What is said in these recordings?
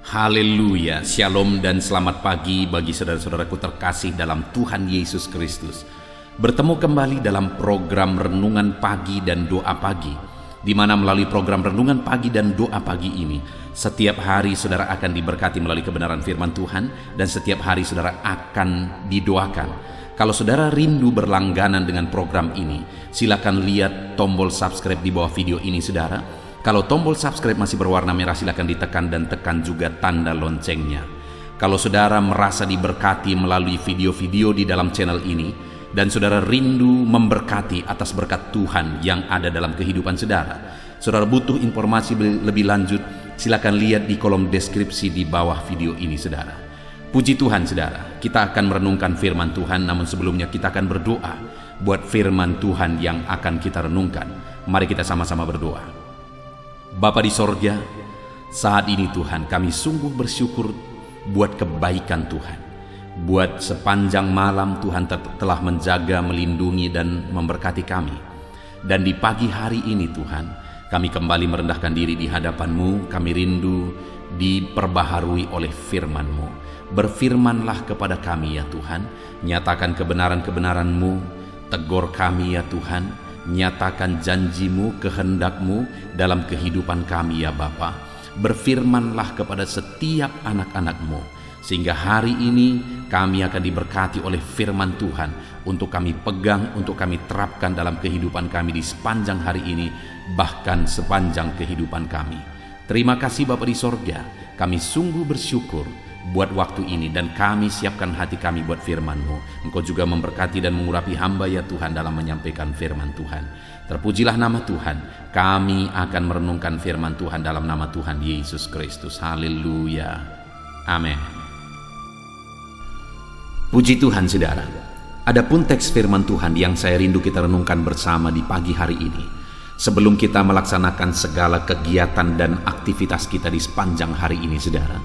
Haleluya, shalom dan selamat pagi bagi saudara-saudaraku terkasih dalam Tuhan Yesus Kristus. Bertemu kembali dalam program Renungan Pagi dan Doa Pagi, di mana melalui program Renungan Pagi dan Doa Pagi ini, setiap hari saudara akan diberkati melalui kebenaran firman Tuhan, dan setiap hari saudara akan didoakan. Kalau saudara rindu berlangganan dengan program ini, silakan lihat tombol subscribe di bawah video ini saudara. Kalau tombol subscribe masih berwarna merah, silakan ditekan dan tekan juga tanda loncengnya. Kalau saudara merasa diberkati melalui video-video di dalam channel ini, dan saudara rindu memberkati atas berkat Tuhan yang ada dalam kehidupan saudara butuh informasi lebih lanjut, silakan lihat di kolom deskripsi di bawah video ini saudara. Puji Tuhan saudara, kita akan merenungkan firman Tuhan, namun sebelumnya kita akan berdoa buat firman Tuhan yang akan kita renungkan. Mari kita sama-sama berdoa. Bapa di sorga, saat ini Tuhan kami sungguh bersyukur buat kebaikan Tuhan. Buat sepanjang malam Tuhan telah menjaga, melindungi dan memberkati kami. Dan di pagi hari ini Tuhan, kami kembali merendahkan diri di hadapan-Mu. Kami rindu diperbaharui oleh firman-Mu. Berfirmanlah kepada kami ya Tuhan, nyatakan kebenaran-kebenaran-Mu, tegur kami ya Tuhan, nyatakan janji-Mu, kehendak-Mu dalam kehidupan kami ya Bapa. Berfirmanlah kepada setiap anak-anak-Mu, sehingga hari ini kami akan diberkati oleh firman Tuhan untuk kami pegang, untuk kami terapkan dalam kehidupan kami di sepanjang hari ini, bahkan sepanjang kehidupan kami. Terima kasih Bapa di sorga, kami sungguh bersyukur buat waktu ini, dan kami siapkan hati kami buat firman-Mu. Engkau juga memberkati dan mengurapi hamba ya Tuhan dalam menyampaikan firman Tuhan. Terpujilah nama Tuhan. Kami akan merenungkan firman Tuhan dalam nama Tuhan Yesus Kristus. Haleluya, amin. Puji Tuhan saudara, adapun teks firman Tuhan yang saya rindu kita renungkan bersama di pagi hari ini, sebelum kita melaksanakan segala kegiatan dan aktivitas kita di sepanjang hari ini saudara,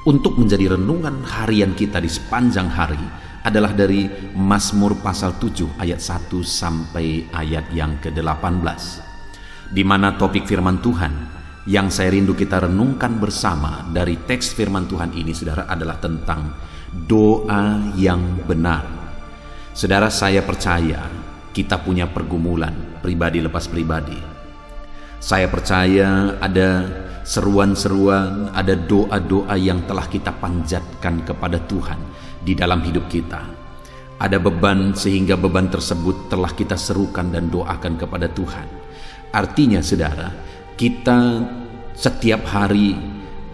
untuk menjadi renungan harian kita di sepanjang hari adalah dari Mazmur pasal 7 ayat 1 sampai ayat yang ke-18, di mana topik firman Tuhan yang saya rindu kita renungkan bersama dari teks firman Tuhan ini saudara adalah tentang doa yang benar. Saudara, saya percaya kita punya pergumulan pribadi lepas pribadi. Saya percaya ada seruan-seruan, ada doa-doa yang telah kita panjatkan kepada Tuhan di dalam hidup kita. Ada beban sehingga beban tersebut telah kita serukan dan doakan kepada Tuhan. Artinya saudara, kita setiap hari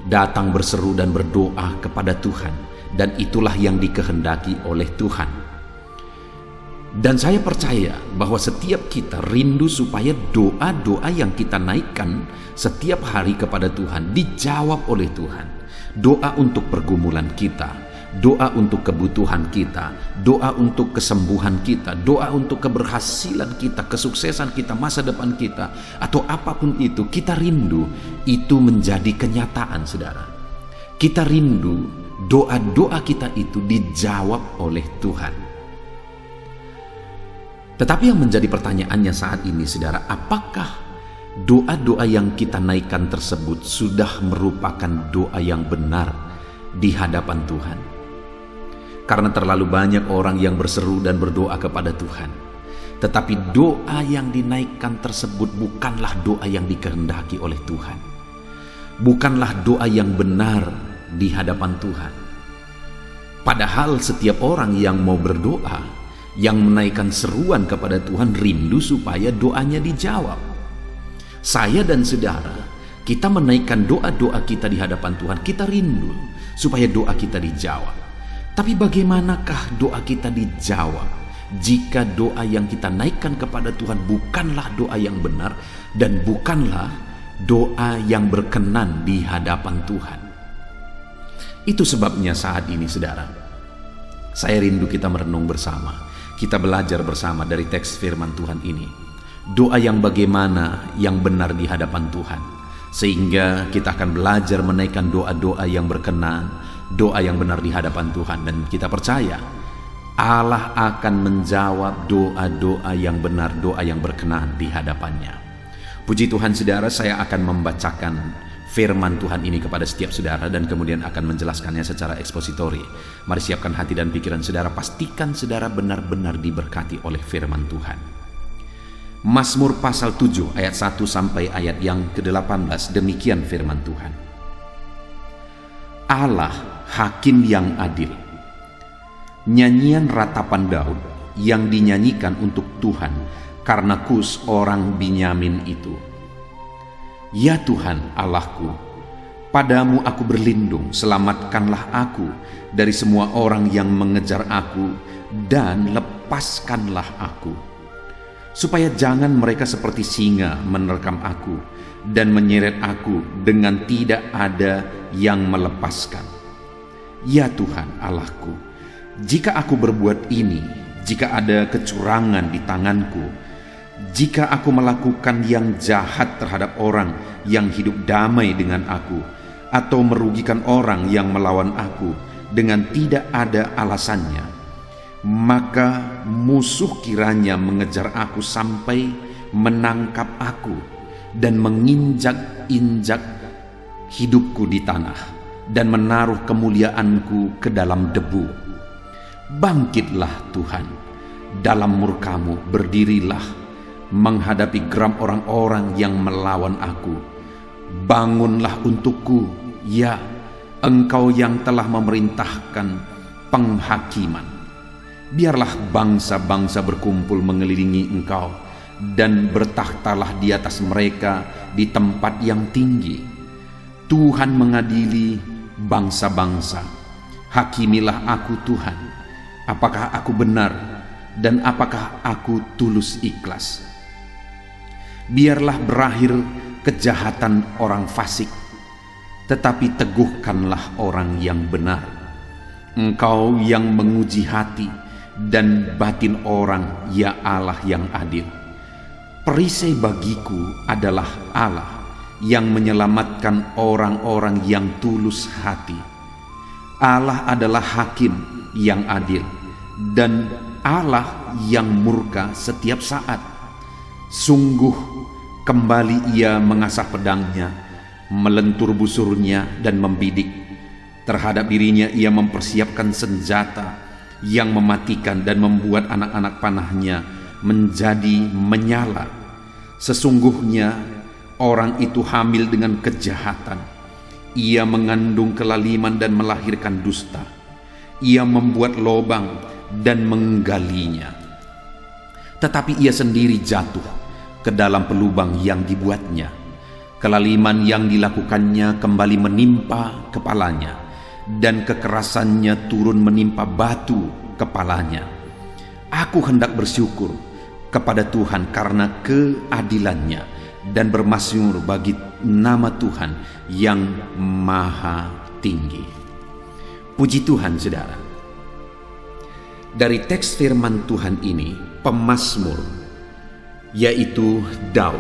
datang berseru dan berdoa kepada Tuhan, dan itulah yang dikehendaki oleh Tuhan. Dan saya percaya bahwa setiap kita rindu supaya doa-doa yang kita naikkan setiap hari kepada Tuhan dijawab oleh Tuhan. Doa untuk pergumulan kita, doa untuk kebutuhan kita, doa untuk kesembuhan kita, doa untuk keberhasilan kita, kesuksesan kita, masa depan kita, atau apapun itu, kita rindu itu menjadi kenyataan saudara. Kita rindu doa-doa kita itu dijawab oleh Tuhan. Tetapi yang menjadi pertanyaannya saat ini saudara, apakah doa-doa yang kita naikkan tersebut sudah merupakan doa yang benar di hadapan Tuhan? Karena terlalu banyak orang yang berseru dan berdoa kepada Tuhan, tetapi doa yang dinaikkan tersebut bukanlah doa yang dikehendaki oleh Tuhan, bukanlah doa yang benar di hadapan Tuhan. Padahal setiap orang yang mau berdoa, yang menaikkan seruan kepada Tuhan, rindu supaya doanya dijawab. Saya dan saudara, kita menaikkan doa-doa kita di hadapan Tuhan, kita rindu supaya doa kita dijawab. Tapi bagaimanakah doa kita dijawab jika doa yang kita naikkan kepada Tuhan bukanlah doa yang benar dan bukanlah doa yang berkenan di hadapan Tuhan? Itu sebabnya saat ini saudara, saya rindu kita merenung bersama. Kita belajar bersama dari teks firman Tuhan ini, doa yang bagaimana yang benar di hadapan Tuhan, sehingga kita akan belajar menaikkan doa-doa yang berkenan, doa yang benar di hadapan Tuhan. Dan kita percaya Allah akan menjawab doa-doa yang benar, doa yang berkenan di hadapannya. Puji Tuhan saudara, saya akan membacakan firman Tuhan ini kepada setiap saudara dan kemudian akan menjelaskannya secara ekspositori. Mari siapkan hati dan pikiran saudara, pastikan saudara benar-benar diberkati oleh firman Tuhan. Mazmur pasal 7 ayat 1 sampai ayat yang ke-18, demikian firman Tuhan. Allah hakim yang adil. Nyanyian ratapan Daud yang dinyanyikan untuk Tuhan karena Kus orang Binyamin itu. Ya Tuhan Allahku, padamu aku berlindung, selamatkanlah aku dari semua orang yang mengejar aku dan lepaskanlah aku. Supaya jangan mereka seperti singa menerkam aku dan menyeret aku dengan tidak ada yang melepaskan. Ya Tuhan Allahku, jika aku berbuat ini, jika ada kecurangan di tanganku, jika aku melakukan yang jahat terhadap orang yang hidup damai dengan aku, atau merugikan orang yang melawan aku dengan tidak ada alasannya, maka musuh kiranya mengejar aku sampai menangkap aku dan menginjak-injak hidupku di tanah dan menaruh kemuliaanku ke dalam debu. Bangkitlah Tuhan, dalam murkamu berdirilah menghadapi geram orang-orang yang melawan aku. Bangunlah untukku, ya Engkau yang telah memerintahkan penghakiman. Biarlah bangsa-bangsa berkumpul mengelilingi Engkau, dan bertakhtalah di atas mereka di tempat yang tinggi. Tuhan mengadili bangsa-bangsa. Hakimilah aku Tuhan, apakah aku benar dan apakah aku tulus ikhlas. Biarlah berakhir kejahatan orang fasik, tetapi teguhkanlah orang yang benar. Engkau yang menguji hati dan batin orang, ya Allah yang adil. Perisai bagiku adalah Allah yang menyelamatkan orang-orang yang tulus hati. Allah adalah hakim yang adil dan Allah yang murka setiap saat. Sungguh kembali ia mengasah pedangnya, melentur busurnya dan membidik. Terhadap dirinya ia mempersiapkan senjata yang mematikan dan membuat anak-anak panahnya menjadi menyala. Sesungguhnya orang itu hamil dengan kejahatan. Ia mengandung kelaliman dan melahirkan dusta. Ia membuat lobang dan menggalinya, tetapi ia sendiri jatuh ke dalam pelubang yang dibuatnya. Kelaliman yang dilakukannya kembali menimpa kepalanya, dan kekerasannya turun menimpa batu kepalanya. Aku hendak bersyukur kepada Tuhan karena keadilannya, dan bermazmur bagi nama Tuhan yang maha tinggi. Puji Tuhan saudara. Dari teks firman Tuhan ini, pemazmur, yaitu Daud,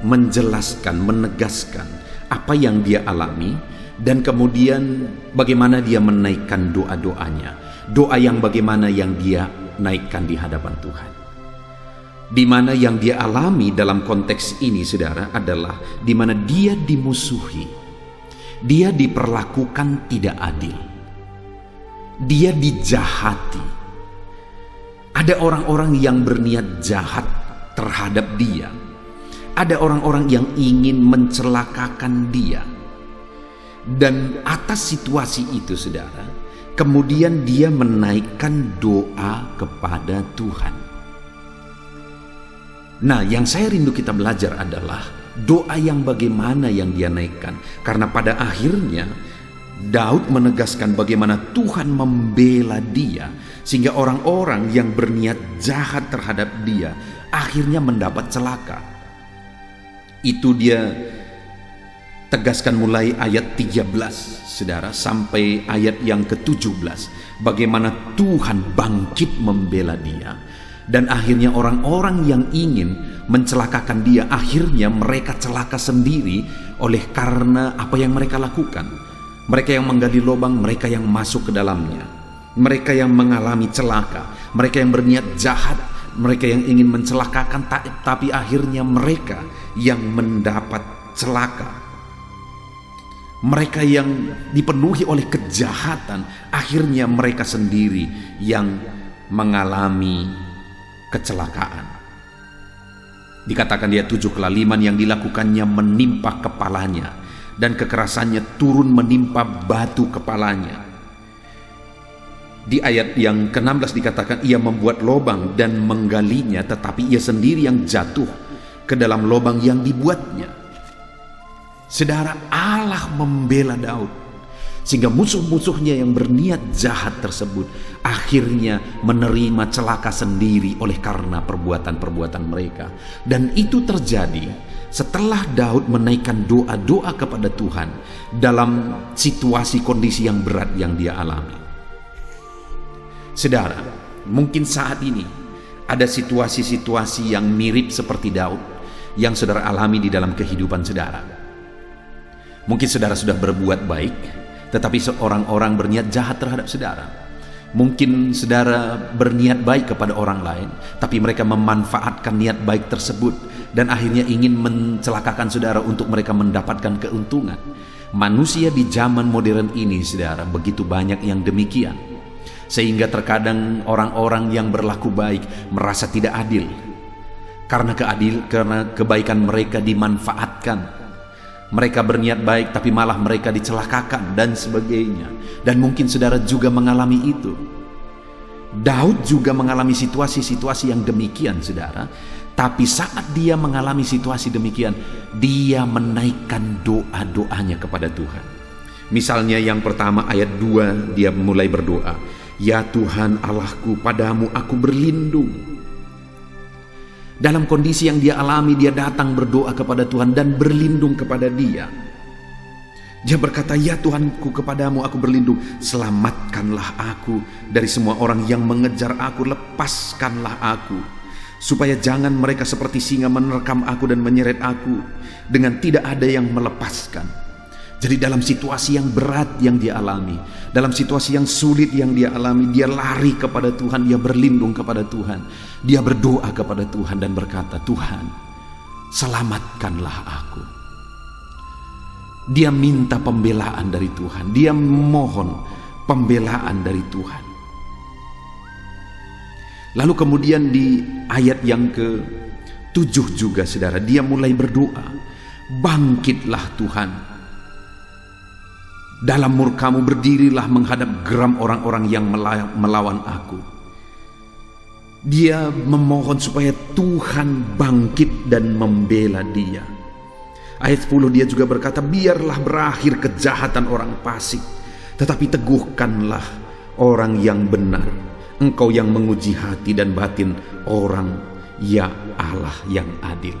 menjelaskan, menegaskan apa yang dia alami, dan kemudian bagaimana dia menaikkan doa-doanya. Doa yang bagaimana yang dia naikkan di hadapan Tuhan. Di mana yang dia alami dalam konteks ini saudara adalah di mana dia dimusuhi, dia diperlakukan tidak adil, dia dijahati. Ada orang-orang yang berniat jahat terhadap dia. Ada orang-orang yang ingin mencelakakan dia. Dan atas situasi itu saudara, kemudian dia menaikkan doa kepada Tuhan. Nah, yang saya rindu kita belajar adalah doa yang bagaimana yang dia naikkan. Karena pada akhirnya Daud menegaskan bagaimana Tuhan membela dia, sehingga orang-orang yang berniat jahat terhadap dia akhirnya mendapat celaka. Itu dia tegaskan mulai ayat 13 saudara sampai ayat yang ke-17, bagaimana Tuhan bangkit membela dia. Dan akhirnya orang-orang yang ingin mencelakakan dia, akhirnya mereka celaka sendiri oleh karena apa yang mereka lakukan. Mereka yang menggali lubang, mereka yang masuk ke dalamnya, mereka yang mengalami celaka, mereka yang berniat jahat, mereka yang ingin mencelakakan, tapi akhirnya mereka yang mendapat celaka. mereka yang dipenuhi oleh kejahatan, akhirnya mereka sendiri yang mengalami kecelakaan. Dikatakan dia 7 kelaliman yang dilakukannya menimpa kepalanya, dan kekerasannya turun menimpa batu kepalanya. Di ayat yang ke-16 dikatakan ia membuat lubang dan menggalinya, tetapi ia sendiri yang jatuh ke dalam lubang yang dibuatnya. Saudara, Allah membela Daud sehingga musuh-musuhnya yang berniat jahat tersebut akhirnya menerima celaka sendiri oleh karena perbuatan-perbuatan mereka. Dan itu terjadi setelah Daud menaikkan doa-doa kepada Tuhan dalam situasi kondisi yang berat yang dia alami. Saudara, mungkin saat ini ada situasi-situasi yang mirip seperti Daud yang saudara alami di dalam kehidupan saudara. Mungkin saudara sudah berbuat baik, tetapi orang-orang berniat jahat terhadap saudara. Mungkin saudara berniat baik kepada orang lain, tapi mereka memanfaatkan niat baik tersebut dan akhirnya ingin mencelakakan saudara untuk mereka mendapatkan keuntungan. Manusia di zaman modern ini, saudara, begitu banyak yang demikian. Sehingga terkadang orang-orang yang berlaku baik merasa tidak adil. Karena kebaikan mereka dimanfaatkan. Mereka berniat baik tapi malah mereka dicelakakan dan sebagainya. Dan mungkin saudara juga mengalami itu. Daud juga mengalami situasi-situasi yang demikian, saudara. Tapi saat dia mengalami situasi demikian, dia menaikkan doa-doanya kepada Tuhan. Misalnya yang pertama ayat 2, dia mulai berdoa, "Ya Tuhan Allahku, padamu aku berlindung." Dalam kondisi yang dia alami, dia datang berdoa kepada Tuhan dan berlindung kepada Dia. Dia berkata, "Ya Tuhanku, kepadamu aku berlindung. Selamatkanlah aku dari semua orang yang mengejar aku. Lepaskanlah aku, supaya jangan mereka seperti singa menerkam aku dan menyeret aku dengan tidak ada yang melepaskan." Jadi dalam situasi yang berat yang dia alami, dalam situasi yang sulit yang dia alami, dia lari kepada Tuhan, dia berlindung kepada Tuhan, dia berdoa kepada Tuhan dan berkata, "Tuhan, selamatkanlah aku." Dia minta pembelaan dari Tuhan, dia mohon pembelaan dari Tuhan. Lalu kemudian di ayat yang ke-7 juga, saudara, dia mulai berdoa, "Bangkitlah Tuhan. Dalam murkamu berdirilah menghadap geram orang-orang yang melawan aku." Dia memohon supaya Tuhan bangkit dan membela dia. Ayat 10 dia juga berkata, "Biarlah berakhir kejahatan orang fasik, tetapi teguhkanlah orang yang benar. Engkau yang menguji hati dan batin orang, ya Allah yang adil."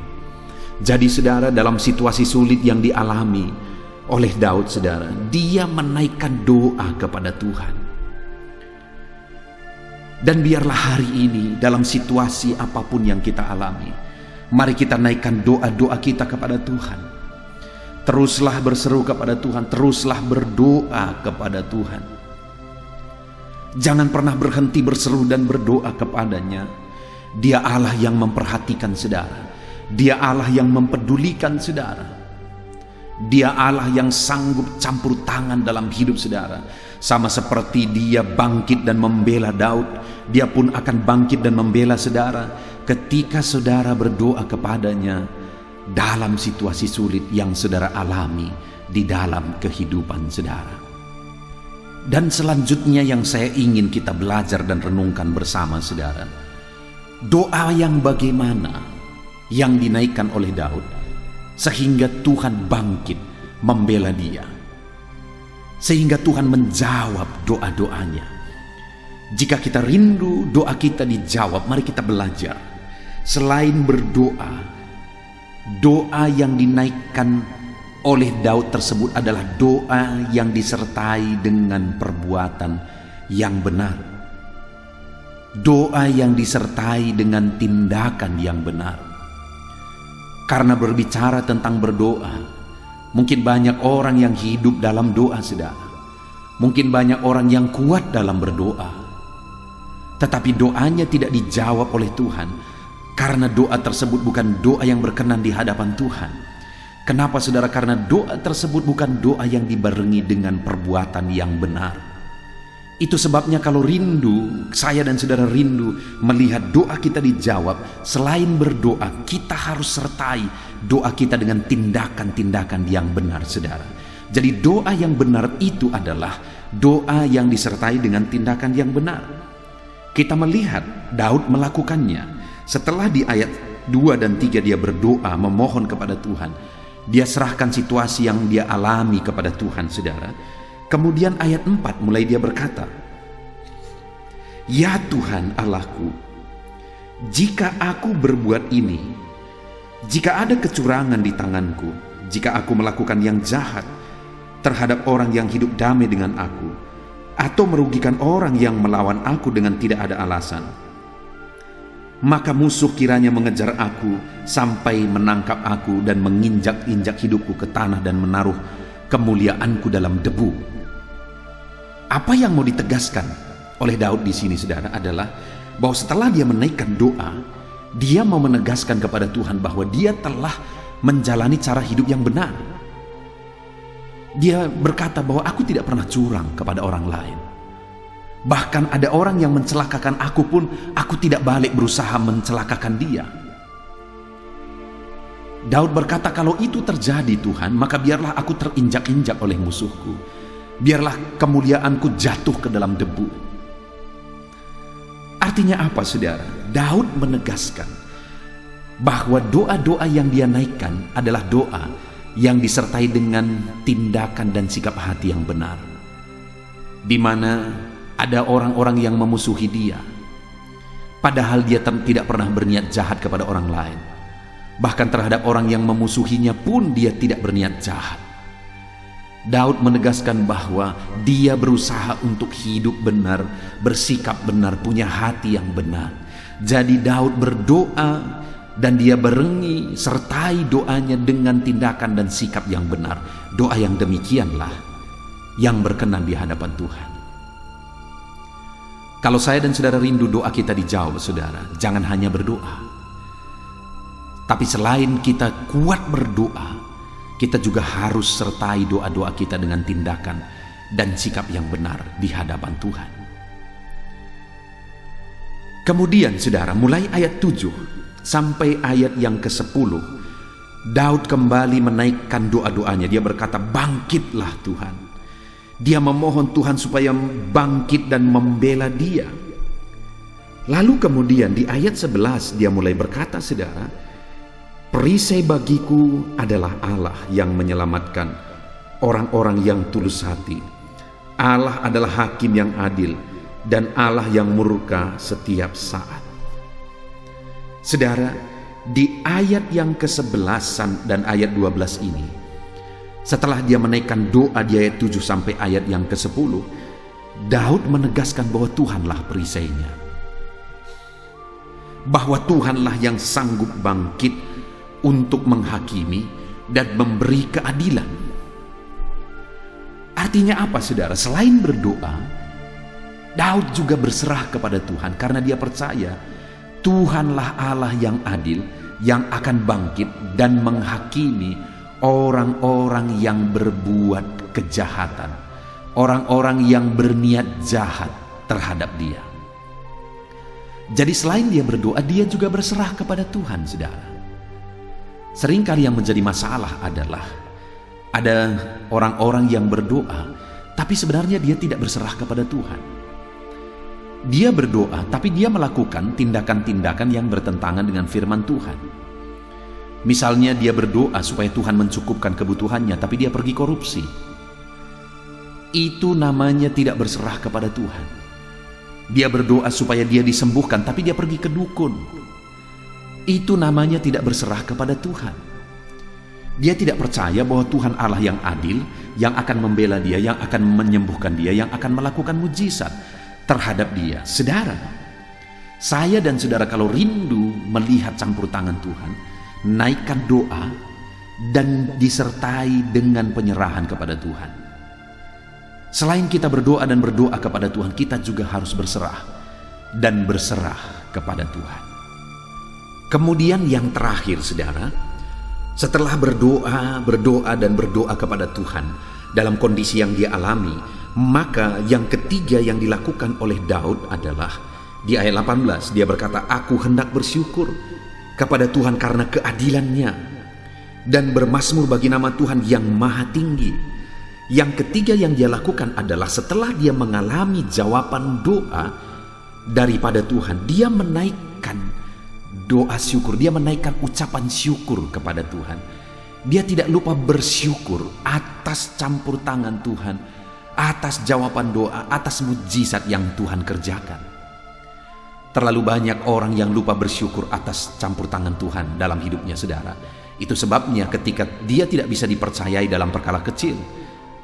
Jadi saudara, dalam situasi sulit yang dialami oleh Daud, saudara, dia menaikkan doa kepada Tuhan. Dan biarlah hari ini dalam situasi apapun yang kita alami, mari kita naikkan doa-doa kita kepada Tuhan. Teruslah berseru kepada Tuhan, teruslah berdoa kepada Tuhan. Jangan pernah berhenti berseru dan berdoa kepadanya. Dia Allah yang memperhatikan saudara. Dia Allah yang mempedulikan saudara. Dia Allah yang sanggup campur tangan dalam hidup saudara. Sama seperti dia bangkit dan membela Daud, dia pun akan bangkit dan membela saudara ketika saudara berdoa kepadanya dalam situasi sulit yang saudara alami di dalam kehidupan saudara. Dan selanjutnya yang saya ingin kita belajar dan renungkan bersama saudara, doa yang bagaimana yang dinaikkan oleh Daud sehingga Tuhan bangkit membela dia, sehingga Tuhan menjawab doa-doanya. Jika kita rindu doa kita dijawab, mari kita belajar. Selain berdoa, doa yang dinaikkan oleh Daud tersebut adalah doa yang disertai dengan perbuatan yang benar, doa yang disertai dengan tindakan yang benar. Karena berbicara tentang berdoa, mungkin banyak orang yang hidup dalam doa, saudara. Mungkin banyak orang yang kuat dalam berdoa, tetapi doanya tidak dijawab oleh Tuhan, karena doa tersebut bukan doa yang berkenan di hadapan Tuhan. Kenapa saudara? Karena doa tersebut bukan doa yang dibarengi dengan perbuatan yang benar. Itu sebabnya kalau rindu, saya dan saudara rindu melihat doa kita dijawab, selain berdoa, kita harus sertai doa kita dengan tindakan-tindakan yang benar, saudara. Jadi doa yang benar itu adalah doa yang disertai dengan tindakan yang benar. Kita melihat Daud melakukannya. Setelah di ayat 2 dan 3 dia berdoa, memohon kepada Tuhan. Dia serahkan situasi yang dia alami kepada Tuhan, saudara. Kemudian ayat 4 mulai dia berkata, "Ya Tuhan Allahku, jika aku berbuat ini, jika ada kecurangan di tanganku, jika aku melakukan yang jahat terhadap orang yang hidup damai dengan aku, atau merugikan orang yang melawan aku dengan tidak ada alasan, maka musuh kiranya mengejar aku sampai menangkap aku dan menginjak-injak hidupku ke tanah dan menaruh kemuliaanku dalam debu." Apa yang mau ditegaskan oleh Daud di sini, saudara, adalah bahwa setelah dia menaikkan doa, dia mau menegaskan kepada Tuhan bahwa dia telah menjalani cara hidup yang benar. Dia berkata bahwa aku tidak pernah curang kepada orang lain. Bahkan ada orang yang mencelakakan aku pun, aku tidak balik berusaha mencelakakan dia. Daud berkata, kalau itu terjadi Tuhan, maka biarlah aku terinjak-injak oleh musuhku. Biarlah kemuliaanku jatuh ke dalam debu. Artinya apa, saudara? Daud menegaskan bahwa doa-doa yang dia naikkan adalah doa yang disertai dengan tindakan dan sikap hati yang benar. Di mana ada orang-orang yang memusuhi dia, padahal dia tidak pernah berniat jahat kepada orang lain. Bahkan terhadap orang yang memusuhinya pun dia tidak berniat jahat. Daud menegaskan bahwa dia berusaha untuk hidup benar, bersikap benar, punya hati yang benar. Jadi Daud berdoa dan dia barengi sertai doanya dengan tindakan dan sikap yang benar. Doa yang demikianlah yang berkenan di hadapan Tuhan. Kalau saya dan saudara rindu doa kita dijawab, saudara, jangan hanya berdoa. Tapi selain kita kuat berdoa, kita juga harus sertai doa-doa kita dengan tindakan dan sikap yang benar di hadapan Tuhan. Kemudian, saudara, mulai ayat 7 sampai ayat yang ke-10, Daud kembali menaikkan doa-doanya. Dia berkata, "Bangkitlah Tuhan." Dia memohon Tuhan supaya bangkit dan membela dia. Lalu kemudian di ayat 11 dia mulai berkata, saudara, "Perisai bagiku adalah Allah yang menyelamatkan orang-orang yang tulus hati. Allah adalah hakim yang adil dan Allah yang murka setiap saat." Saudara, di ayat yang ke-11 dan ayat 12 ini, setelah dia menaikkan doa di ayat 7 sampai ayat yang ke-10, Daud menegaskan bahwa Tuhanlah perisainya. Bahwa Tuhanlah yang sanggup bangkit untuk menghakimi dan memberi keadilan. Artinya apa, saudara? Selain berdoa, Daud juga berserah kepada Tuhan karena dia percaya Tuhanlah Allah yang adil, yang akan bangkit dan menghakimi orang-orang yang berbuat kejahatan, orang-orang yang berniat jahat terhadap dia. Jadi selain dia berdoa, dia juga berserah kepada Tuhan, saudara. Seringkali yang menjadi masalah adalah ada orang-orang yang berdoa, tapi sebenarnya dia tidak berserah kepada Tuhan. Dia berdoa, tapi dia melakukan tindakan-tindakan yang bertentangan dengan firman Tuhan. Misalnya dia berdoa supaya Tuhan mencukupkan kebutuhannya, tapi dia pergi korupsi. Itu namanya tidak berserah kepada Tuhan. Dia berdoa supaya dia disembuhkan, tapi dia pergi ke dukun. Itu namanya tidak berserah kepada Tuhan. Dia tidak percaya bahwa Tuhan Allah yang adil, yang akan membela dia, yang akan menyembuhkan dia, yang akan melakukan mujizat terhadap dia. Saudara, saya dan saudara kalau rindu melihat campur tangan Tuhan, naikkan doa dan disertai dengan penyerahan kepada Tuhan. Selain kita berdoa dan berdoa kepada Tuhan, kita juga harus berserah dan berserah kepada Tuhan. Kemudian yang terakhir, saudara, Setelah berdoa dan berdoa kepada Tuhan dalam kondisi yang dia alami, maka yang ketiga yang dilakukan oleh Daud adalah di ayat 18 dia berkata, "Aku hendak bersyukur kepada Tuhan karena keadilan-Nya dan bermazmur bagi nama Tuhan yang maha tinggi." Yang ketiga yang dia lakukan adalah setelah dia mengalami jawaban doa daripada Tuhan, dia menaikkan doa syukur, dia menaikkan ucapan syukur kepada Tuhan. Dia tidak lupa bersyukur atas campur tangan Tuhan, atas jawaban doa, atas mujizat yang Tuhan kerjakan. Terlalu banyak orang yang lupa bersyukur atas campur tangan Tuhan dalam hidupnya, saudara. Itu sebabnya ketika dia tidak bisa dipercayai dalam perkara kecil,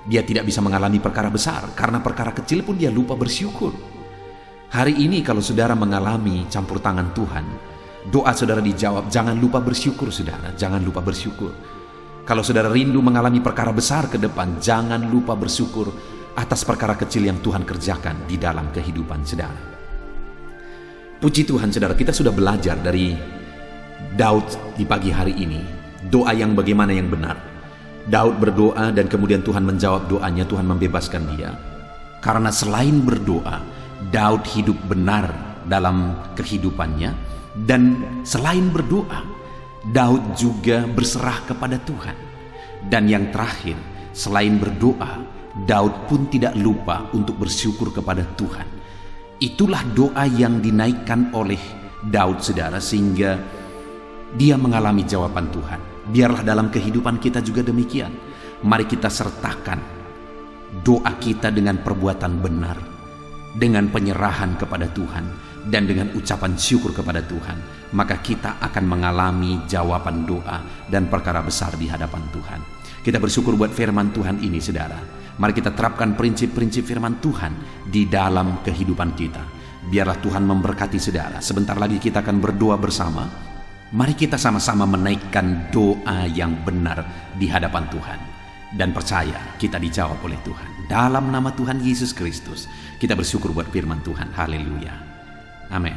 dia tidak bisa mengalami perkara besar. Karena perkara kecil pun dia lupa bersyukur. Hari ini kalau saudara mengalami campur tangan Tuhan, doa saudara dijawab, jangan lupa bersyukur, saudara. Jangan lupa bersyukur. Kalau saudara rindu mengalami perkara besar ke depan, jangan lupa bersyukur atas perkara kecil yang Tuhan kerjakan di dalam kehidupan saudara. Puji Tuhan, saudara, kita sudah belajar dari Daud di pagi hari ini. Doa yang bagaimana yang benar. Daud berdoa dan kemudian Tuhan menjawab doanya, Tuhan membebaskan dia. Karena selain berdoa, Daud hidup benar dalam kehidupannya. Dan selain berdoa, Daud juga berserah kepada Tuhan. Dan yang terakhir, selain berdoa, Daud pun tidak lupa untuk bersyukur kepada Tuhan. Itulah doa yang dinaikkan oleh Daud, saudara, sehingga dia mengalami jawaban Tuhan. Biarlah dalam kehidupan kita juga demikian. Mari kita sertakan doa kita dengan perbuatan benar, dengan penyerahan kepada Tuhan, dan dengan ucapan syukur kepada Tuhan, maka kita akan mengalami jawaban doa dan perkara besar di hadapan Tuhan. Kita bersyukur buat firman Tuhan ini, saudara. Mari kita terapkan prinsip-prinsip firman Tuhan di dalam kehidupan kita. Biarlah Tuhan memberkati saudara. Sebentar lagi kita akan berdoa bersama. Mari kita sama-sama menaikkan doa yang benar di hadapan Tuhan. Dan percaya kita dijawab oleh Tuhan. Dalam nama Tuhan Yesus Kristus, kita bersyukur buat firman Tuhan. Haleluya. Amin.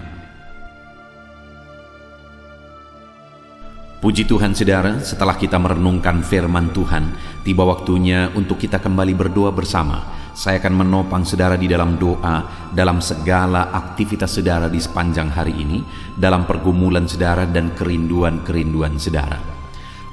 Puji Tuhan, saudara, setelah kita merenungkan firman Tuhan, tiba waktunya untuk kita kembali berdoa bersama. Saya akan menopang saudara di dalam doa, dalam segala aktivitas saudara di sepanjang hari ini, dalam pergumulan saudara dan kerinduan-kerinduan saudara.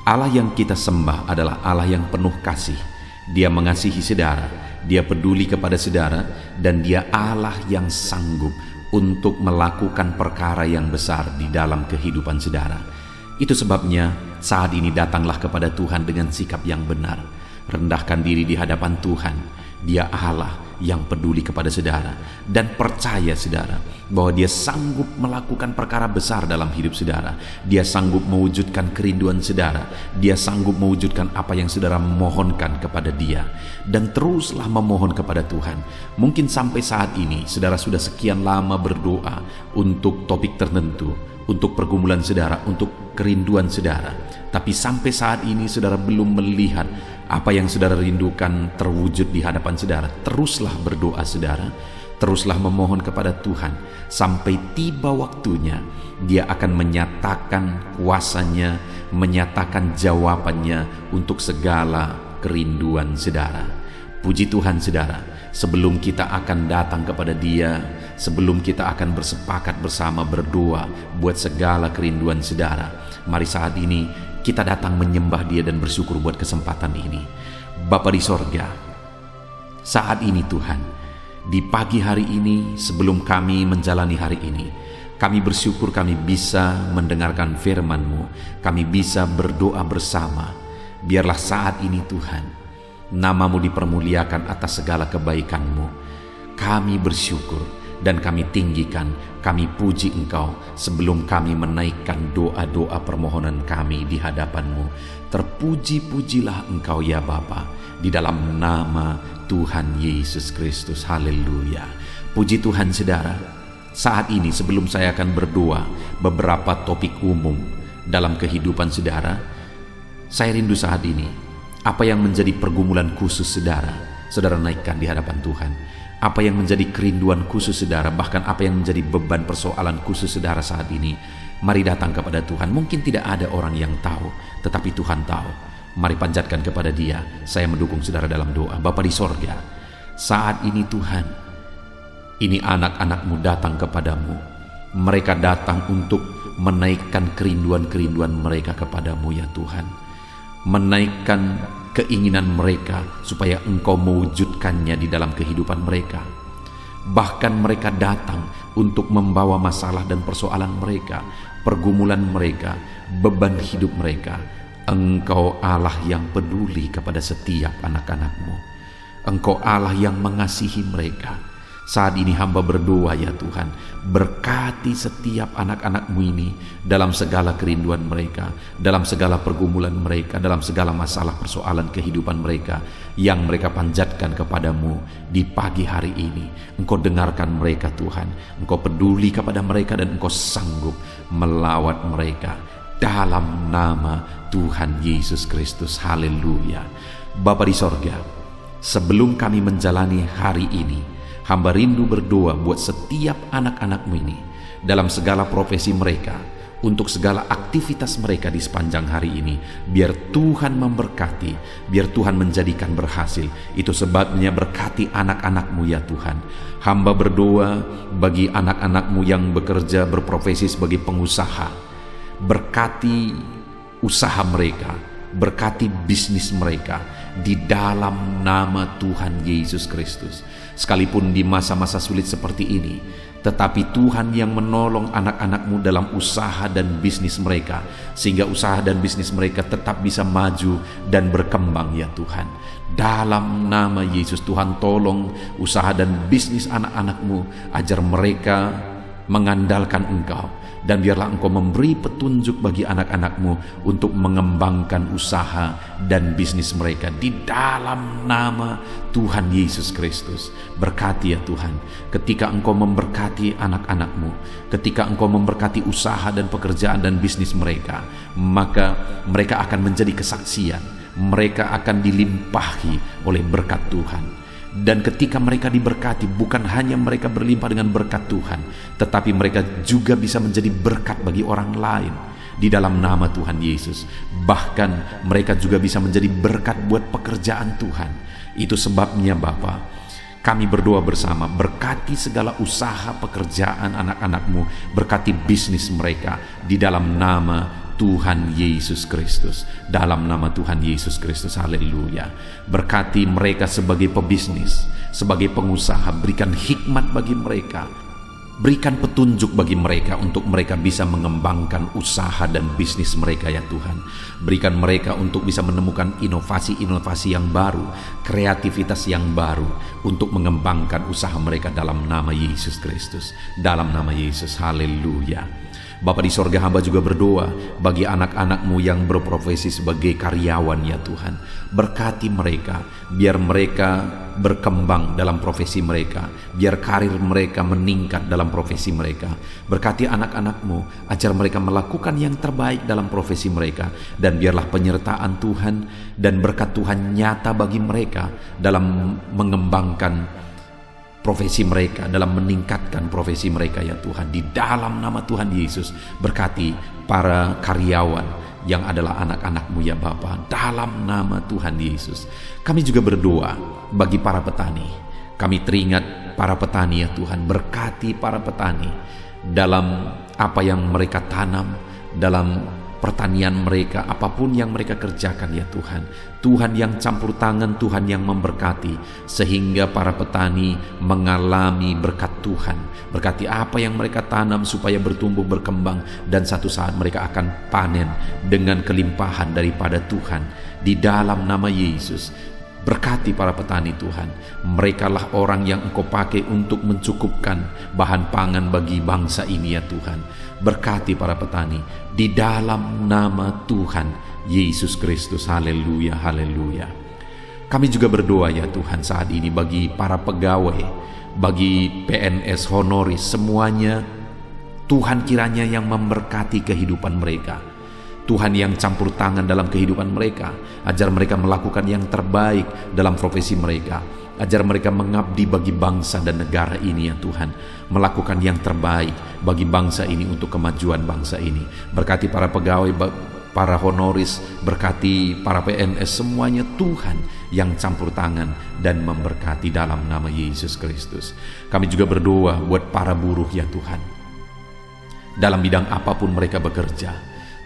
Allah yang kita sembah adalah Allah yang penuh kasih. Dia mengasihi saudara, Dia peduli kepada saudara, dan Dia Allah yang sanggup untuk melakukan perkara yang besar di dalam kehidupan saudara. Itu sebabnya saat ini datanglah kepada Tuhan dengan sikap yang benar. Rendahkan diri di hadapan Tuhan. Dia Allah yang peduli kepada saudara. Dan percaya saudara bahwa Dia sanggup melakukan perkara besar dalam hidup saudara. Dia sanggup mewujudkan kerinduan saudara. Dia sanggup mewujudkan apa yang saudara mohonkan kepada Dia. Dan teruslah memohon kepada Tuhan. Mungkin sampai saat ini saudara sudah sekian lama berdoa untuk topik tertentu, untuk pergumulan saudara, untuk kerinduan saudara. Tapi sampai saat ini saudara belum melihat apa yang saudara rindukan terwujud di hadapan saudara. Teruslah berdoa saudara. Teruslah memohon kepada Tuhan. Sampai tiba waktunya Dia akan menyatakan kuasanya, menyatakan jawabannya untuk segala kerinduan saudara. Puji Tuhan saudara. Sebelum kita akan datang kepada Dia, sebelum kita akan bersepakat bersama berdoa buat segala kerinduan saudara, mari saat ini kita datang menyembah Dia dan bersyukur buat kesempatan ini. Bapa di sorga, saat ini Tuhan, di pagi hari ini sebelum kami menjalani hari ini, kami bersyukur kami bisa mendengarkan firman-Mu, kami bisa berdoa bersama. Biarlah saat ini Tuhan, Nama-Mu dipermuliakan atas segala kebaikan-Mu. Kami bersyukur dan kami tinggikan, kami puji Engkau sebelum kami menaikkan doa-doa permohonan kami di hadapan-Mu. Terpuji-pujilah Engkau ya Bapa, di dalam nama Tuhan Yesus Kristus. Haleluya. Puji Tuhan saudara. Saat ini sebelum saya akan berdoa beberapa topik umum dalam kehidupan saudara, saya rindu saat ini apa yang menjadi pergumulan khusus saudara, saudara naikkan di hadapan Tuhan. Apa yang menjadi kerinduan khusus saudara, bahkan apa yang menjadi beban persoalan khusus saudara saat ini, Mari datang kepada Tuhan. Mungkin tidak ada orang yang tahu, tetapi Tuhan tahu. Mari panjatkan kepada Dia. Saya mendukung saudara dalam doa. Bapa di sorga, saat ini Tuhan, ini anak-anak-Mu datang kepadamu. Mereka datang untuk menaikkan kerinduan-kerinduan mereka kepadamu ya Tuhan. Menaikkan keinginan mereka supaya Engkau mewujudkannya di dalam kehidupan mereka. Bahkan mereka datang untuk membawa masalah dan persoalan mereka, pergumulan mereka, beban hidup mereka. Engkau Allah yang peduli kepada setiap anak-anak-Mu. Engkau Allah yang mengasihi mereka. Saat ini hamba berdoa ya Tuhan, berkati setiap anak-anak-Mu ini dalam segala kerinduan mereka, dalam segala pergumulan mereka, dalam segala masalah persoalan kehidupan mereka yang mereka panjatkan kepadamu di pagi hari ini. Engkau dengarkan mereka Tuhan, Engkau peduli kepada mereka dan Engkau sanggup melawat mereka dalam nama Tuhan Yesus Kristus. Haleluya. Bapa di sorga, sebelum kami menjalani hari ini, hamba rindu berdoa buat setiap anak-anak-Mu ini dalam segala profesi mereka, untuk segala aktivitas mereka di sepanjang hari ini. Biar Tuhan memberkati, biar Tuhan menjadikan berhasil. Itu sebabnya berkati anak-anak-Mu ya Tuhan. Hamba berdoa bagi anak-anak-Mu yang bekerja berprofesi sebagai pengusaha. Berkati usaha mereka, berkati bisnis mereka di dalam nama Tuhan Yesus Kristus. Sekalipun di masa-masa sulit seperti ini, tetapi Tuhan yang menolong anak-anak-Mu dalam usaha dan bisnis mereka, sehingga usaha dan bisnis mereka tetap bisa maju dan berkembang ya Tuhan. Dalam nama Yesus, Tuhan tolong usaha dan bisnis anak-anak-Mu, ajar mereka mengandalkan Engkau. Dan biarlah Engkau memberi petunjuk bagi anak-anak-Mu untuk mengembangkan usaha dan bisnis mereka di dalam nama Tuhan Yesus Kristus. Berkati ya Tuhan, ketika Engkau memberkati anak-anak-Mu, ketika Engkau memberkati usaha dan pekerjaan dan bisnis mereka, maka mereka akan menjadi kesaksian. Mereka akan dilimpahi oleh berkat Tuhan. Dan ketika mereka diberkati, bukan hanya mereka berlimpah dengan berkat Tuhan, tetapi mereka juga bisa menjadi berkat bagi orang lain di dalam nama Tuhan Yesus. Bahkan mereka juga bisa menjadi berkat buat pekerjaan Tuhan. Itu sebabnya Bapa, kami berdoa bersama, berkati segala usaha pekerjaan anak-anak-Mu, berkati bisnis mereka di dalam nama Tuhan Yesus Kristus. Dalam nama Tuhan Yesus Kristus. Haleluya. Berkati mereka sebagai pebisnis, sebagai pengusaha. Berikan hikmat bagi mereka, berikan petunjuk bagi mereka untuk mereka bisa mengembangkan usaha dan bisnis mereka ya Tuhan. Berikan mereka untuk bisa menemukan inovasi-inovasi yang baru, kreativitas yang baru untuk mengembangkan usaha mereka dalam nama Yesus Kristus. Dalam nama Yesus. Haleluya. Bapa di sorga, hamba juga berdoa bagi anak-anak-Mu yang berprofesi sebagai karyawan ya Tuhan. Berkati mereka, biar mereka berkembang dalam profesi mereka, biar karir mereka meningkat dalam profesi mereka. Berkati anak-anak-Mu, ajar mereka melakukan yang terbaik dalam profesi mereka. Dan biarlah penyertaan Tuhan dan berkat Tuhan nyata bagi mereka dalam mengembangkan profesi mereka, dalam meningkatkan profesi mereka ya Tuhan. Di dalam nama Tuhan Yesus, berkati para karyawan yang adalah anak-anak-Mu ya Bapa. Dalam nama Tuhan Yesus. Kami juga berdoa bagi para petani. Kami teringat para petani ya Tuhan. Berkati para petani dalam apa yang mereka tanam, dalam pertanian mereka, apapun yang mereka kerjakan ya Tuhan. Tuhan yang campur tangan, Tuhan yang memberkati, sehingga para petani mengalami berkat Tuhan. Berkati apa yang mereka tanam supaya bertumbuh berkembang, dan satu saat mereka akan panen dengan kelimpahan daripada Tuhan. Di dalam nama Yesus, berkati para petani Tuhan. Merekalah orang yang Engkau pakai untuk mencukupkan bahan pangan bagi bangsa ini ya Tuhan. Berkati para petani di dalam nama Tuhan Yesus Kristus. Haleluya, haleluya. Kami juga berdoa ya Tuhan saat ini bagi para pegawai, bagi PNS honoris semuanya. Tuhan kiranya yang memberkati kehidupan mereka. Tuhan yang campur tangan dalam kehidupan mereka. Ajar mereka melakukan yang terbaik dalam profesi mereka. Ajar mereka mengabdi bagi bangsa dan negara ini ya Tuhan. Melakukan yang terbaik bagi bangsa ini untuk kemajuan bangsa ini. Berkati para pegawai, para honoris, berkati para PNS, semuanya Tuhan yang campur tangan dan memberkati dalam nama Yesus Kristus. Kami juga berdoa buat para buruh ya Tuhan. Dalam bidang apapun mereka bekerja,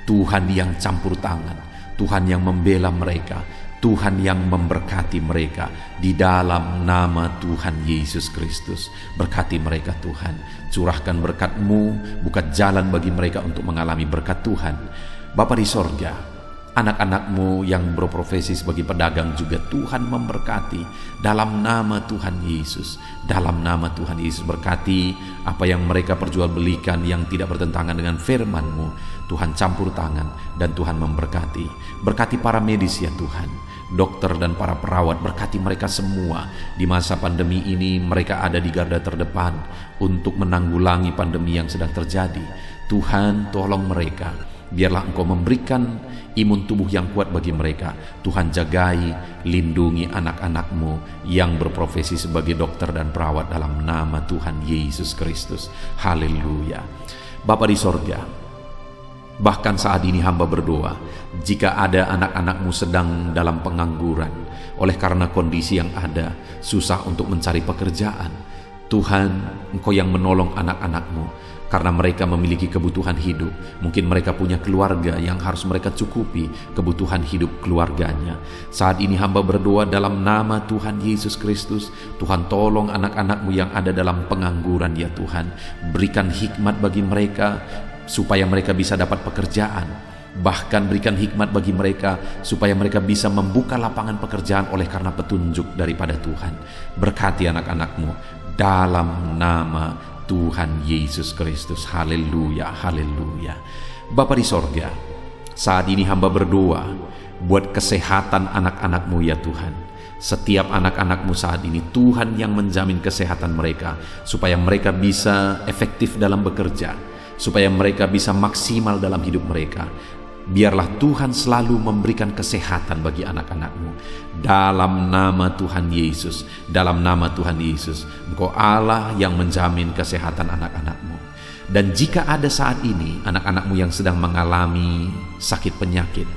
Tuhan yang campur tangan, Tuhan yang membela mereka, Tuhan yang memberkati mereka di dalam nama Tuhan Yesus Kristus. Berkati mereka Tuhan, curahkan berkat-Mu, buka jalan bagi mereka untuk mengalami berkat Tuhan. Bapa di sorga, anak-anak-Mu yang berprofesi sebagai pedagang juga Tuhan memberkati dalam nama Tuhan Yesus. Dalam nama Tuhan Yesus, berkati apa yang mereka perjualbelikan yang tidak bertentangan dengan firman-Mu. Tuhan campur tangan dan Tuhan memberkati. Berkati para medis ya Tuhan, dokter dan para perawat, berkati mereka semua. Di masa pandemi ini mereka ada di garda terdepan untuk menanggulangi pandemi yang sedang terjadi. Tuhan tolong mereka. Biarlah Engkau memberikan imun tubuh yang kuat bagi mereka. Tuhan jagai, lindungi anak-anak-Mu yang berprofesi sebagai dokter dan perawat dalam nama Tuhan Yesus Kristus. Haleluya. Bapa di sorga, bahkan saat ini hamba berdoa, jika ada anak-anak-Mu sedang dalam pengangguran, oleh karena kondisi yang ada, susah untuk mencari pekerjaan, Tuhan, Engkau yang menolong anak-anak-Mu. Karena mereka memiliki kebutuhan hidup, mungkin mereka punya keluarga yang harus mereka cukupi kebutuhan hidup keluarganya. Saat ini hamba berdoa dalam nama Tuhan Yesus Kristus, Tuhan tolong anak-anak-Mu yang ada dalam pengangguran ya Tuhan. Berikan hikmat bagi mereka supaya mereka bisa dapat pekerjaan. Bahkan berikan hikmat bagi mereka supaya mereka bisa membuka lapangan pekerjaan oleh karena petunjuk daripada Tuhan. Berkati anak-anak-Mu dalam nama Tuhan Yesus Kristus. Haleluya, haleluya. Bapa di sorga, saat ini hamba berdoa buat kesehatan anak-anak-Mu ya Tuhan. Setiap anak-anak-Mu saat ini Tuhan yang menjamin kesehatan mereka, supaya mereka bisa efektif dalam bekerja, supaya mereka bisa maksimal dalam hidup mereka. Biarlah Tuhan selalu memberikan kesehatan bagi anak-anak-Mu. Dalam nama Tuhan Yesus, dalam nama Tuhan Yesus, Engkau Allah yang menjamin kesehatan anak-anak-Mu. Dan jika ada saat ini anak-anak-Mu yang sedang mengalami sakit penyakit,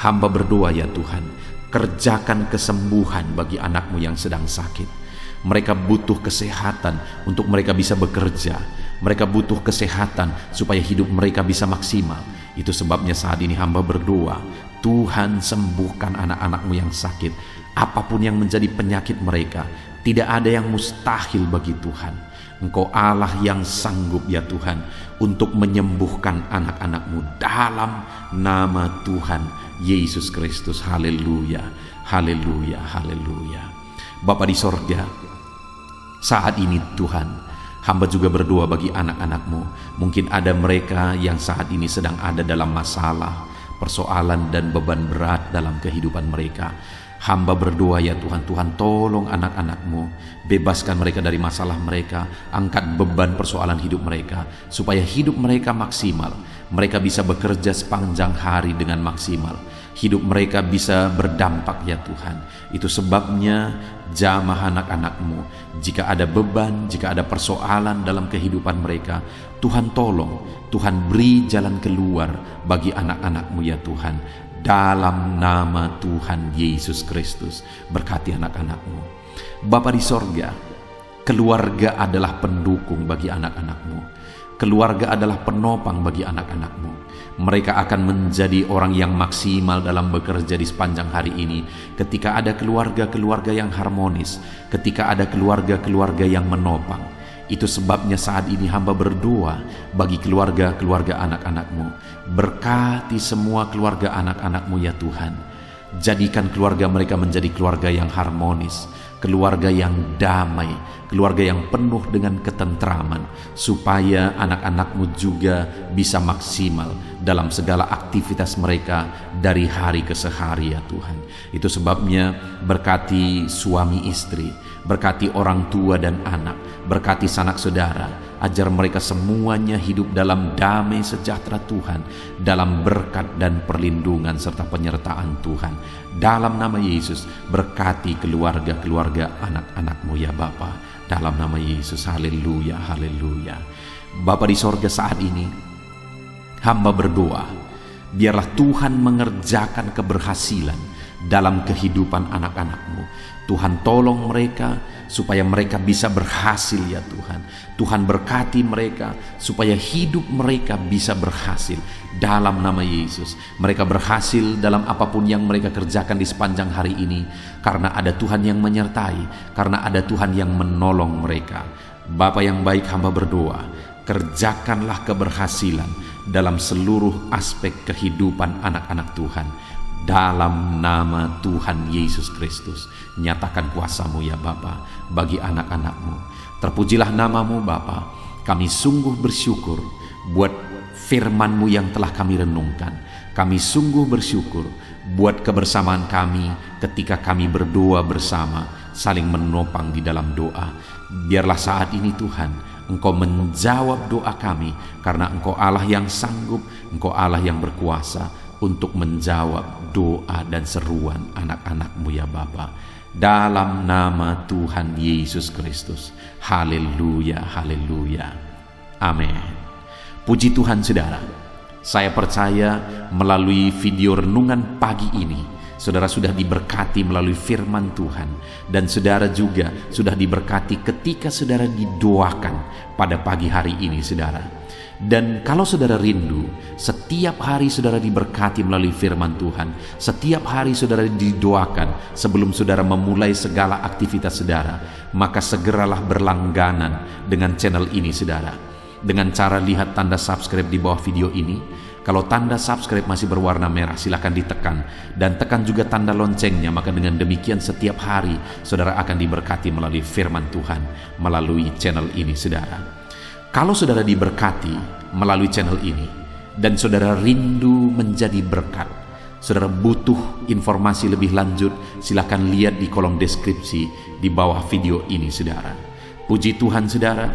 hamba berdoa ya Tuhan, kerjakan kesembuhan bagi anak-Mu yang sedang sakit. Mereka butuh kesehatan untuk mereka bisa bekerja. Mereka butuh kesehatan supaya hidup mereka bisa maksimal. Itu sebabnya saat ini hamba berdoa, Tuhan sembuhkan anak-anak-Mu yang sakit. Apapun yang menjadi penyakit mereka, tidak ada yang mustahil bagi Tuhan. Engkau Allah yang sanggup ya Tuhan untuk menyembuhkan anak-anak-Mu dalam nama Tuhan Yesus Kristus. Haleluya, haleluya, haleluya. Bapa di sorga, saat ini Tuhan, hamba juga berdoa bagi anak-anak-Mu. Mungkin ada mereka yang saat ini sedang ada dalam masalah, persoalan dan beban berat dalam kehidupan mereka. Hamba berdoa ya Tuhan, Tuhan tolong anak-anak-Mu, bebaskan mereka dari masalah mereka, angkat beban persoalan hidup mereka, supaya hidup mereka maksimal. Mereka bisa bekerja sepanjang hari dengan maksimal. Hidup mereka bisa berdampak ya Tuhan. Itu sebabnya jamah anak-anak-Mu. Jika ada beban, jika ada persoalan dalam kehidupan mereka, Tuhan tolong, Tuhan beri jalan keluar bagi anak-anak-Mu ya Tuhan. Dalam nama Tuhan Yesus Kristus, berkati anak-anak-Mu. Bapa di sorga, keluarga adalah pendukung bagi anak-anak-Mu. Keluarga adalah penopang bagi anak-anak-Mu. Mereka akan menjadi orang yang maksimal dalam bekerja di sepanjang hari ini ketika ada keluarga-keluarga yang harmonis, ketika ada keluarga-keluarga yang menopang. Itu sebabnya saat ini hamba berdoa bagi keluarga-keluarga anak-anak-Mu. Berkati semua keluarga anak-anak-Mu ya Tuhan. Jadikan keluarga mereka menjadi keluarga yang harmonis, keluarga yang damai, keluarga yang penuh dengan ketentraman, supaya anak-anak-Mu juga bisa maksimal dalam segala aktivitas mereka dari hari ke sehari ya Tuhan. Itu sebabnya berkati suami istri, berkati orang tua dan anak, berkati sanak saudara, ajar mereka semuanya hidup dalam damai sejahtera Tuhan, dalam berkat dan perlindungan serta penyertaan Tuhan. Dalam nama Yesus, berkati keluarga-keluarga anak-anak-Mu ya Bapa. Dalam nama Yesus, haleluya, haleluya. Bapa di sorga, saat ini hamba berdoa, biarlah Tuhan mengerjakan keberhasilan dalam kehidupan anak-anak-Mu. Tuhan tolong mereka supaya mereka bisa berhasil ya Tuhan. Tuhan berkati mereka supaya hidup mereka bisa berhasil dalam nama Yesus. Mereka berhasil dalam apapun yang mereka kerjakan di sepanjang hari ini, karena ada Tuhan yang menyertai, karena ada Tuhan yang menolong mereka. Bapa yang baik, hamba berdoa, kerjakanlah keberhasilan dalam seluruh aspek kehidupan anak-anak Tuhan. Dalam nama Tuhan Yesus Kristus, nyatakan kuasa-Mu ya Bapa bagi anak-anak-Mu. Terpujilah nama-Mu Bapa. Kami sungguh bersyukur buat firman-Mu yang telah kami renungkan. Kami sungguh bersyukur buat kebersamaan kami ketika kami berdoa bersama, saling menopang di dalam doa. Biarlah saat ini Tuhan, Engkau menjawab doa kami, karena Engkau Allah yang sanggup, Engkau Allah yang berkuasa untuk menjawab doa dan seruan anak-anak-Mu ya Bapa. Dalam nama Tuhan Yesus Kristus. Haleluya, haleluya. Amin. Puji Tuhan saudara. Saya percaya melalui video renungan pagi ini, saudara sudah diberkati melalui firman Tuhan. Dan saudara juga sudah diberkati ketika saudara didoakan pada pagi hari ini saudara. Dan kalau saudara rindu, setiap hari saudara diberkati melalui firman Tuhan, setiap hari saudara didoakan sebelum saudara memulai segala aktivitas saudara, maka segeralah berlangganan dengan channel ini saudara. Dengan cara lihat tanda subscribe di bawah video ini. Kalau tanda subscribe masih berwarna merah, silakan ditekan, dan tekan juga tanda loncengnya. Maka dengan demikian setiap hari saudara akan diberkati melalui firman Tuhan melalui channel ini saudara. Kalau saudara diberkati melalui channel ini dan saudara rindu menjadi berkat, saudara butuh informasi lebih lanjut, silakan lihat di kolom deskripsi di bawah video ini saudara. Puji Tuhan saudara,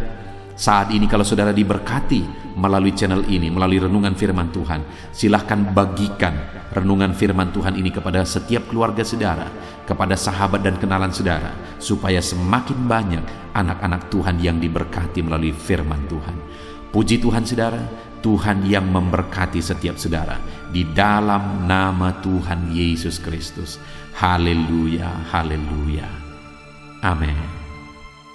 saat ini kalau saudara diberkati melalui channel ini, melalui renungan firman Tuhan, silahkan bagikan renungan firman Tuhan ini kepada setiap keluarga saudara, kepada sahabat dan kenalan saudara, supaya semakin banyak anak-anak Tuhan yang diberkati melalui firman Tuhan. Puji Tuhan saudara, Tuhan yang memberkati setiap saudara di dalam nama Tuhan Yesus Kristus. Haleluya, haleluya. Amin.